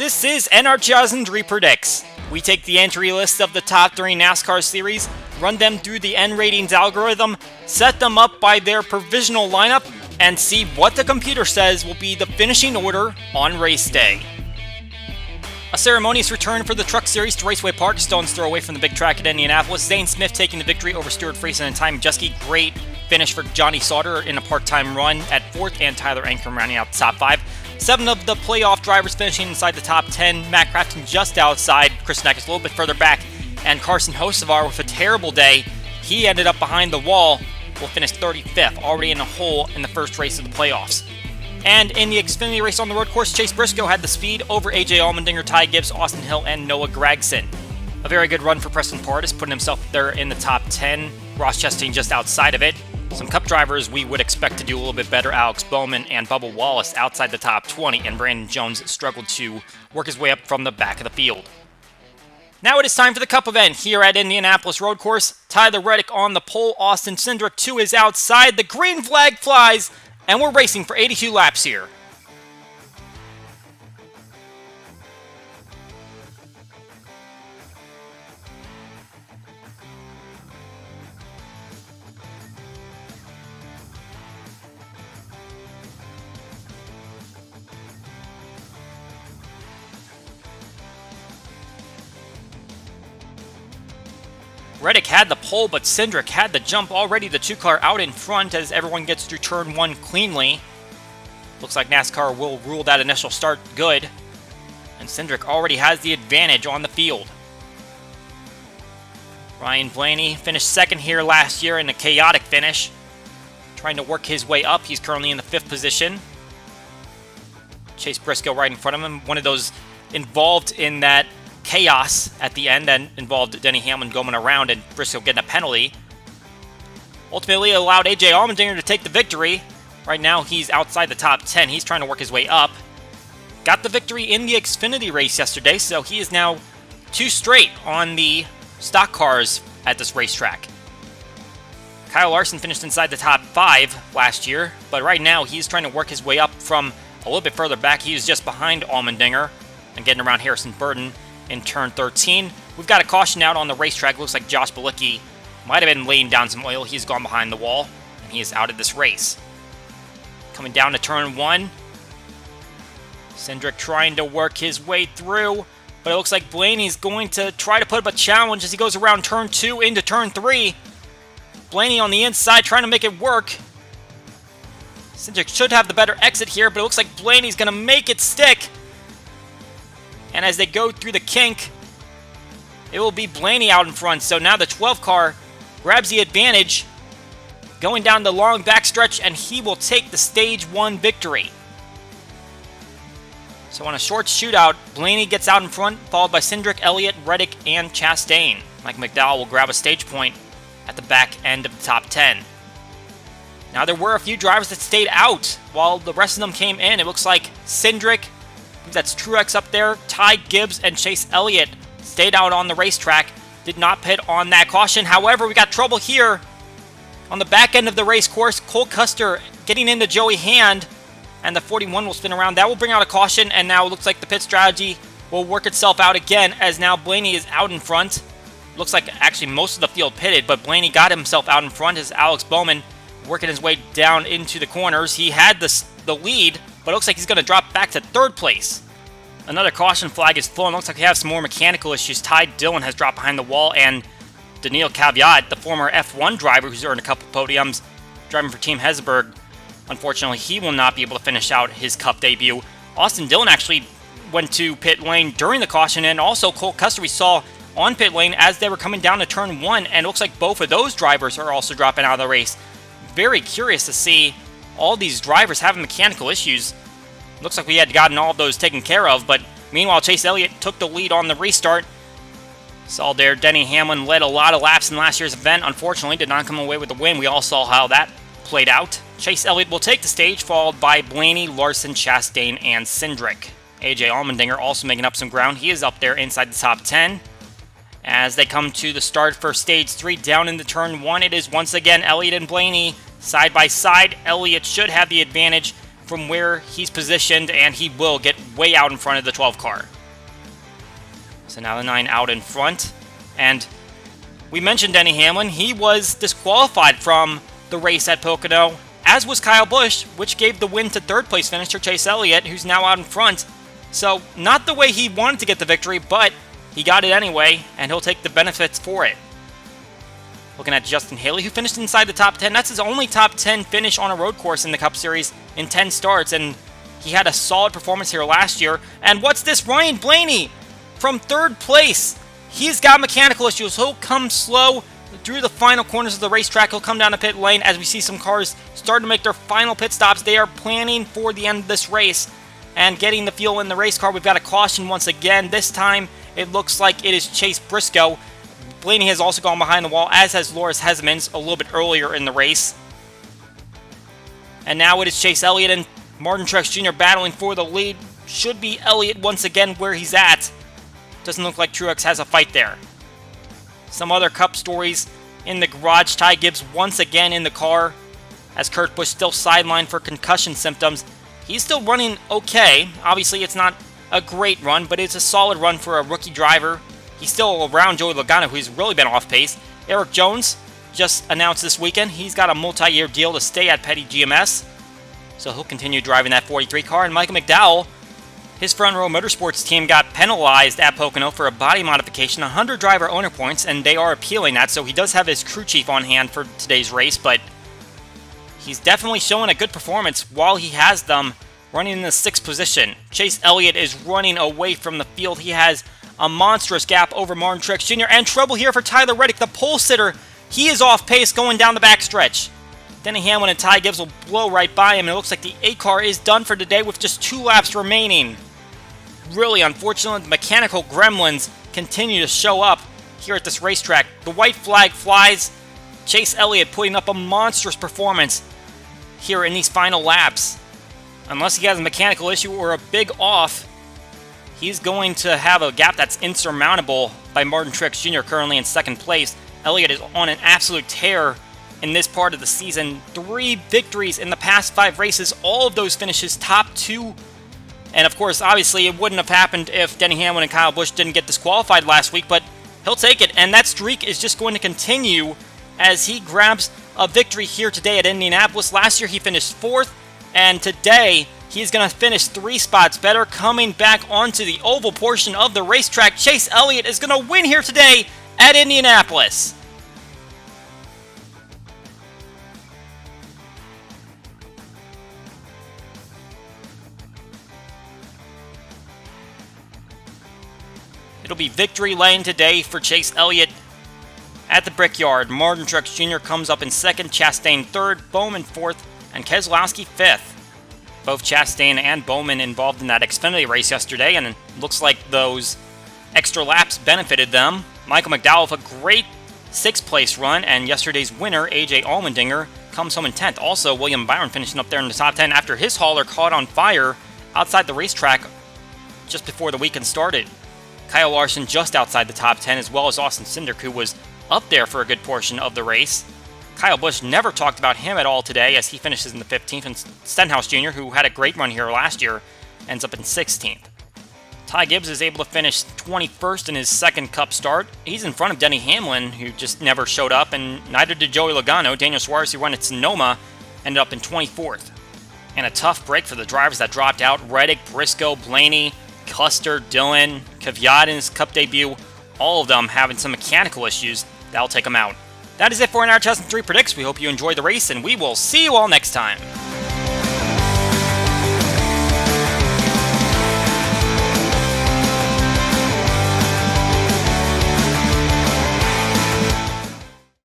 This is NR2003 Predicts. We take the entry list of the top 3 NASCAR series, run them through the N ratings algorithm, set them up by their provisional lineup, and see what the computer says will be the finishing order on race day. A ceremonious return for the Truck Series to Raceway Park, stone's throw away from the big track at Indianapolis. Zane Smith taking the victory over Stuart Friesen and Ty Majeski. Great finish for Johnny Sauter in a part-time run at 4th, and Tyler Ankrum rounding out the top 5. 7 of the playoff drivers finishing inside the top 10. Matt Crafton just outside. Chris Neck is a little bit further back. And Carson Hocevar with a terrible day. He ended up behind the wall. Will finish 35th, already in a hole in the first race of the playoffs. And in the Xfinity race on the road course, Chase Briscoe had the speed over AJ Allmendinger, Ty Gibbs, Austin Hill, and Noah Gragson. A very good run for Preston Pardis, putting himself there in the top 10. Ross Chastain just outside of it. Some Cup drivers we would expect to do a little bit better. Alex Bowman and Bubba Wallace outside the top 20, and Brandon Jones struggled to work his way up from the back of the field. Now it is time for the Cup event here at Indianapolis Road Course. Tyler Reddick on the pole, Austin Cindric to his outside. The green flag flies, and we're racing for 82 laps here. Reddick had the pole, but Cindric had the jump already. The 2-car out in front as everyone gets through turn 1 cleanly. Looks like NASCAR will rule that initial start good. And Cindric already has the advantage on the field. Ryan Blaney finished second here last year in a chaotic finish. Trying to work his way up. He's currently in the 5th position. Chase Briscoe right in front of him. One of those involved in that chaos at the end and involved Denny Hamlin going around and Briscoe getting a penalty. Ultimately allowed AJ Allmendinger to take the victory. Right now he's outside the top 10. He's trying to work his way up. Got the victory in the Xfinity race yesterday, so he is now 2 straight on the stock cars at this racetrack. Kyle Larson finished inside the top 5 last year, but right now he's trying to work his way up from a little bit further back. He was just behind Allmendinger and getting around Harrison Burton in turn 13. We've got a caution out on the racetrack. Looks like Josh Bilicki might have been laying down some oil. He's gone behind the wall, and he is out of this race. Coming down to turn 1. Cindric trying to work his way through, but it looks like Blaney's going to try to put up a challenge as he goes around turn 2 into turn 3. Blaney on the inside trying to make it work. Cindric should have the better exit here, but it looks like Blaney's going to make it stick. And as they go through the kink, it will be Blaney out in front. So now the 12 car grabs the advantage, going down the long backstretch, and he will take the Stage 1 victory. So on a short shootout, Blaney gets out in front, followed by Cindric, Elliott, Reddick, and Chastain. Mike McDowell will grab a stage point at the back end of the top 10. Now there were a few drivers that stayed out while the rest of them came in. It looks like Cindric, that's Truex up there, Ty Gibbs, and Chase Elliott stayed out on the racetrack, did not pit on that caution. However, we got trouble here on the back end of the race course. Cole Custer getting into Joey Hand, and the 41 will spin around. That will bring out a caution, and now it looks like the pit strategy will work itself out again as now Blaney is out in front. Looks like actually most of the field pitted, but Blaney got himself out in front as Alex Bowman working his way down into the corners. He had the lead, but it looks like he's going to drop back to 3rd place. Another caution flag is flown. Looks like we have some more mechanical issues. Ty Dillon has dropped behind the wall, and Daniil Kvyat, the former F1 driver who's earned a couple podiums, driving for Team Hesburg, unfortunately he will not be able to finish out his Cup debut. Austin Dillon actually went to pit lane during the caution, and also Cole Custer we saw on pit lane as they were coming down to turn 1, and it looks like both of those drivers are also dropping out of the race. Very curious to see all these drivers having mechanical issues. Looks like we had gotten all of those taken care of, but meanwhile Chase Elliott took the lead on the restart. Saw there Denny Hamlin led a lot of laps in last year's event. Unfortunately, did not come away with the win. We all saw how that played out. Chase Elliott will take the stage, followed by Blaney, Larson, Chastain, and Cindric. AJ Allmendinger also making up some ground. He is up there inside the top 10. As they come to the start for Stage 3 down into Turn 1, it is once again Elliott and Blaney side by side. Elliott should have the advantage from where he's positioned, and he will get way out in front of the 12 car. So now the 9 out in front. And we mentioned Denny Hamlin. He was disqualified from the race at Pocono, as was Kyle Busch, which gave the win to third place finisher Chase Elliott, who's now out in front. So not the way he wanted to get the victory, but he got it anyway, and he'll take the benefits for it. Looking at Justin Haley, who finished inside the top 10. That's his only top 10 finish on a road course in the Cup Series in 10 starts, and he had a solid performance here last year. And what's this? Ryan Blaney from third place. He's got mechanical issues. He'll come slow through the final corners of the racetrack. He'll come down the pit lane as we see some cars start to make their final pit stops. They are planning for the end of this race and getting the fuel in the race car. We've got a caution once again. This time, it looks like it is Chase Briscoe. Blaney has also gone behind the wall, as has Loris Hezemans a little bit earlier in the race. And now it is Chase Elliott and Martin Truex Jr. battling for the lead. Should be Elliott once again where he's at. Doesn't look like Truex has a fight there. Some other Cup stories in the garage. Ty Gibbs once again in the car, as Kurt Busch still sidelined for concussion symptoms. He's still running okay. Obviously, it's not a great run, but it's a solid run for a rookie driver. He's still around Joey Logano, who's really been off pace. Eric Jones just announced this weekend he's got a multi-year deal to stay at Petty GMS, so he'll continue driving that 43 car. And Michael McDowell, his Front Row Motorsports team got penalized at Pocono for a body modification, 100 driver owner points, and they are appealing that, so he does have his crew chief on hand for today's race, but he's definitely showing a good performance while he has them running in the 6th position. Chase Elliott is running away from the field. He has a monstrous gap over Martin Truex Jr. And trouble here for Tyler Reddick, the pole sitter. He is off pace going down the backstretch. Denny Hamlin and Ty Gibbs will blow right by him. And it looks like the 8 car is done for today with just 2 laps remaining. Really unfortunate, the mechanical gremlins continue to show up here at this racetrack. The white flag flies. Chase Elliott putting up a monstrous performance here in these final laps. Unless he has a mechanical issue or a big off, he's going to have a gap that's insurmountable by Martin Truex Jr. currently in 2nd place. Elliott is on an absolute tear in this part of the season. 3 victories in the past 5 races, all of those finishes top 2. And of course, obviously, it wouldn't have happened if Denny Hamlin and Kyle Busch didn't get disqualified last week, but he'll take it. And that streak is just going to continue as he grabs a victory here today at Indianapolis. Last year, he finished 4th. And today, he's going to finish 3 spots better, coming back onto the oval portion of the racetrack. Chase Elliott is going to win here today at Indianapolis. It'll be victory lane today for Chase Elliott at the Brickyard. Martin Truex Jr. comes up in 2nd, Chastain 3rd, Bowman 4th, and Keselowski 5th. Both Chastain and Bowman involved in that Xfinity race yesterday, and it looks like those extra laps benefited them. Michael McDowell with a great 6th place run, and yesterday's winner, AJ Allmendinger, comes home in 10th. Also, William Byron finishing up there in the top 10 after his hauler caught on fire outside the racetrack just before the weekend started. Kyle Larson just outside the top 10, as well as Austin Cindric, who was up there for a good portion of the race. Kyle Busch never talked about him at all today as he finishes in the 15th, and Stenhouse Jr., who had a great run here last year, ends up in 16th. Ty Gibbs is able to finish 21st in his 2nd Cup start. He's in front of Denny Hamlin, who just never showed up, and neither did Joey Logano. Daniel Suarez, who ran at Sonoma, ended up in 24th. And a tough break for the drivers that dropped out. Reddick, Briscoe, Blaney, Custer, Dillon, Kvyat in his Cup debut, all of them having some mechanical issues. That'll take them out. That is it for NR2003 Predicts. We hope you enjoyed the race, and we will see you all next time.